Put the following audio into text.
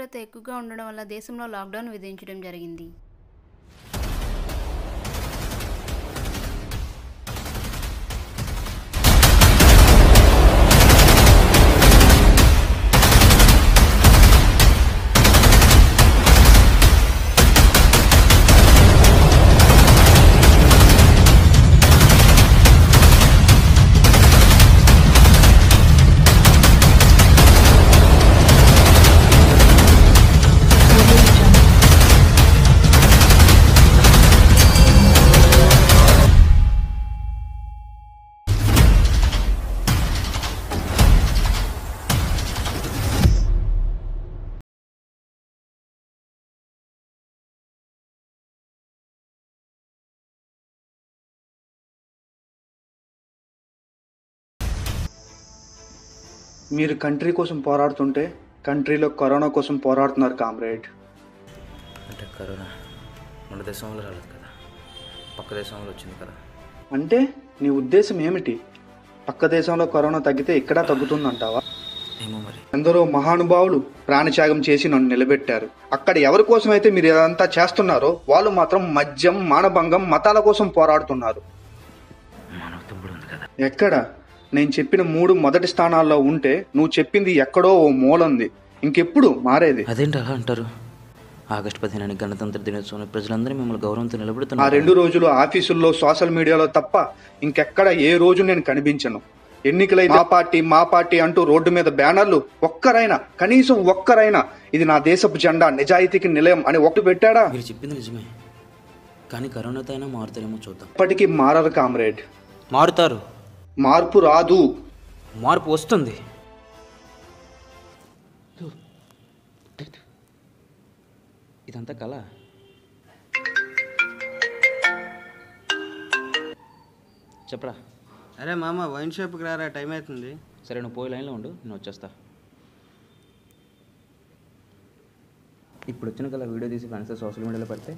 తీవ్రత ఎక్కువగా ఉండడం వల్ల దేశంలో లాక్డౌన్ విధించడం జరిగింది. మీరు కంట్రీ కోసం పోరాడుతుంటే కంట్రీలో కరోనా కోసం పోరాడుతున్నారు కామ్రేడ్. అంటే కరోనా మన దేశంలో రాలేదు కదా, పక్క దేశంలో వచ్చింది కదా. అంటే నీ ఉద్దేశం ఏమిటి? పక్క దేశంలో కరోనా తగ్గితే ఇక్కడ తగ్గుతుందంటావా? ఏమో మరి. ఎందరో మహానుభావులు ప్రాణత్యాగం చేసి నన్ను నిలబెట్టారు. అక్కడ ఎవరి కోసం అయితే మీరు ఇదంతా చేస్తున్నారో వాళ్ళు మాత్రం మద్యం, మానభంగం, మతాల కోసం పోరాడుతున్నారు. మానవత్వం కూడా ఉంది కదా. ఎక్కడ? నేను చెప్పిన 3 మొదటి స్థానాల్లో ఉంటే నువ్వు చెప్పింది ఎక్కడో ఓ మూలంది. ఇంకెప్పుడు మారేది? అదేంటి అలా అంటారు? ఆగస్టు 15 గణతంత్ర దినోత్సవం ప్రజలందరూ మిమ్మల్ని గౌరవంతో ఆ నిలబెడుతున్నారు. 2 రోజులు ఆఫీసుల్లో, సోషల్ మీడియాలో తప్ప ఇంకెక్కడ ఏ రోజు నేను కనిపించను. ఎన్నికలై మా పార్టీ అంటూ రోడ్డు మీద బ్యానర్లు కనీసం ఒక్కరైనా ఇది నా దేశపు జెండా, నిజాయితీకి నిలయం అని ఒకటి పెట్టాడా? మీరు చెప్పింది నిజమే, కానీ కరోనాతో అయినా మారుతారేమో చూద్దాం. ఇప్పటికీ మారరు కామ్రేడ్. మారుతారు. మార్పు రాదు, మార్పు వస్తుంది. ఇదంతా కళ. చెప్పరా. అరే మామ, వైన్ షాప్కి రారా, టైం అవుతుంది. సరే, నువ్వు పోయి లైన్లో ఉండు, నేను వచ్చేస్తా. ఇప్పుడు వచ్చిన కళ వీడియో తీసి ఫ్రెండ్స్ సోషల్ మీడియాలో పెడితే